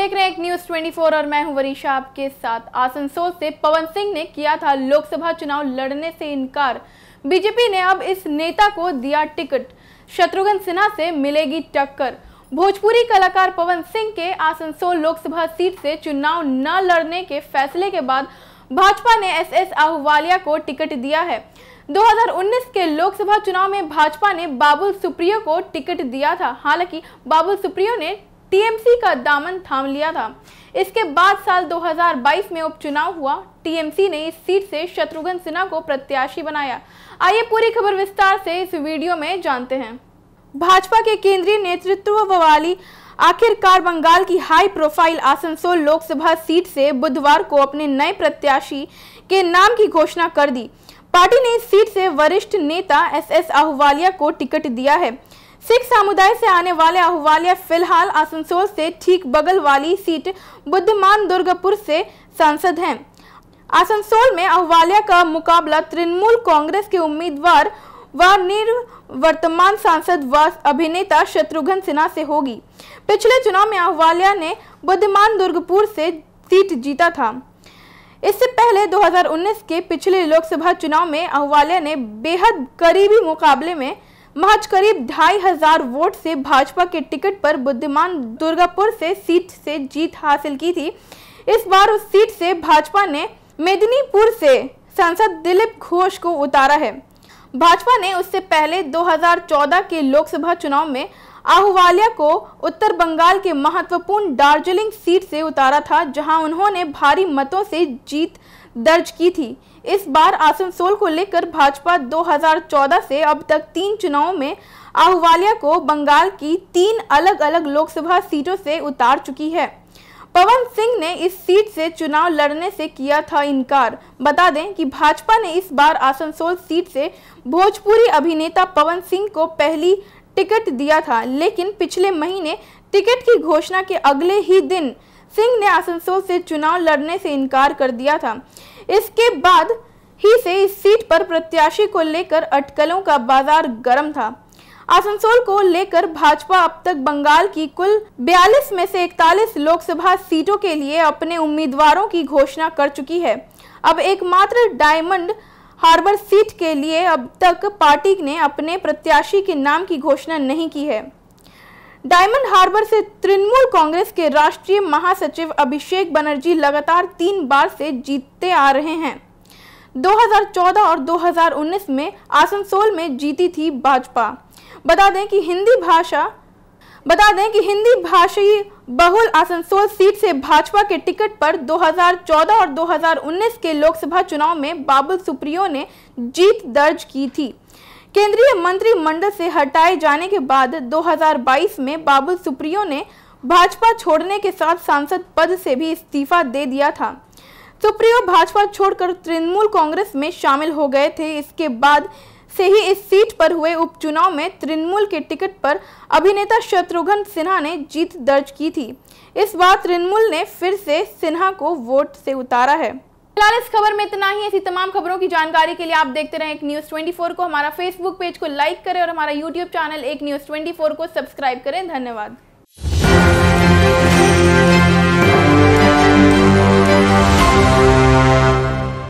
देख रहे हैं एक न्यूज 24 और मैं हूं वरीशा आपके साथ। आसनसोल से पवन सिंह ने किया था लोकसभा चुनाव लड़ने से इनकार। बीजेपी ने अब इस नेता को दिया टिकट। शत्रुघ्न सिन्हा से मिलेगी टक्कर। भोजपुरी कलाकार पवन सिंह के आसनसोल लोकसभा सीट से चुनाव न लड़ने के फैसले के बाद भाजपा ने एसएस आहूवालिया को टिकट दिया है। 2019 के लोकसभा चुनाव में भाजपा ने बाबुल सुप्रियो को टिकट दिया था। हालांकि बाबुल सुप्रियो ने टीएमसी का दामन थाम लिया था। इसके बाद साल 2022 में उपचुनाव हुआ। टीएमसी ने इस सीट से शत्रुघ्न सिन्हा को प्रत्याशी बनाया। आइए पूरी खबर विस्तार से इस वीडियो में जानते हैं। भाजपा के केंद्रीय नेतृत्व वाली आखिरकार बंगाल की high profile Asansol Lok Sabha seat से बुधवार को अपने नए प्रत्याशी के नाम की घोषणा कर दी। पार्टी ने इस सीट से वरिष्ठ नेता एसएस आहूवालिया को टिकट दिया है। सिख समुदाय से आने वाले आहूवालिया फिलहाल आसनसोल से ठीक बगल वाली सीट बुद्धमान दुर्गापुर से सांसद हैं। आसनसोल में आहूवालिया का मुकाबला तृणमूल कांग्रेस के उम्मीदवार व निवर्तमान सांसद व अभिनेता शत्रुघ्न सिन्हा से होगी। पिछले चुनाव में आहूवालिया ने बुद्धमान दुर्गापुर से सीट जीता था। इससे पहले 2019 के पिछले लोकसभा चुनाव में आहूवालिया ने बेहद करीबी मुकाबले में महज करीब 2500 वोट से भाजपा के टिकट पर बुद्धमान दुर्गापुर से सीट से जीत हासिल की थी। इस बार उस सीट से भाजपा ने मेदिनीपुर से सांसद दिलीप घोष को उतारा है। भाजपा ने उससे पहले 2014 के लोकसभा चुनाव में आहूवालिया को उत्तर बंगाल के महत्वपूर्ण दार्जिलिंग सीट से उतारा था, जहां उन्होंने भारी मतों से जीत दर्ज की थी। इस बार आसनसोल को लेकर भाजपा 2014 से अब तक 3 चुनावों में आहूवालिया को बंगाल की 3 अलग अलग लोकसभा सीटों से उतार चुकी है। पवन सिंह ने इस सीट से चुनाव लड़ने से किया था इनकार। बता दें कि भाजपा ने इस बार आसनसोल सीट से भोजपुरी अभिनेता पवन सिंह को पहली टिकट दिया था, लेकिन पिछले महीने टिकट की घोषणा के अगले ही दिन सिंह ने आसनसोल से चुनाव लड़ने से इनकार कर दिया था। इसके बाद ही से इस सीट पर प्रत्याशी को लेकर अटकलों का बाजार गर्म था। आसनसोल को लेकर भाजपा अब तक बंगाल की कुल 42 में से 41 लोकसभा सीटों के लिए अपने उम्मीदवारों की घोषणा कर चुकी है। अब एकमात्र डायमंड हार्बर सीट के लिए अब तक पार्टी ने अपने प्रत्याशी के नाम की घोषणा नहीं की है। डायमंड हार्बर से तृणमूल कांग्रेस के राष्ट्रीय महासचिव अभिषेक बनर्जी लगातार 3 बार से जीतते आ रहे हैं। 2014 और 2019 में आसनसोल में जीती थी भाजपा। बता दें कि हिंदी भाषी बहुल आसनसोल सीट से भाजपा के टिकट पर 2014 और 2019 के लोकसभा चुनाव में बाबुल सुप्रियो ने जीत दर्ज की थी। केंद्रीय मंत्रिमंडल से हटाए जाने के बाद 2022 में बाबुल सुप्रियो ने भाजपा छोड़ने के साथ सांसद पद से भी इस्तीफा दे दिया था। सुप्रियो भाजपा छोड़कर तृणमूल कांग्रेस में शामिल हो गए थे। इसके बाद से ही इस सीट पर हुए उपचुनाव में तृणमूल के टिकट पर अभिनेता शत्रुघ्न सिन्हा ने जीत दर्ज की थी। इस बार तृणमूल ने फिर से सिन्हा को वोट से उतारा है। फिलहाल इस खबर में इतना ही। ऐसी तमाम खबरों की जानकारी के लिए आप देखते रहें एक न्यूज 24 को। हमारा फेसबुक पेज को लाइक करें और हमारा यूट्यूब चैनल एक न्यूज 24 को सब्सक्राइब करें। धन्यवाद।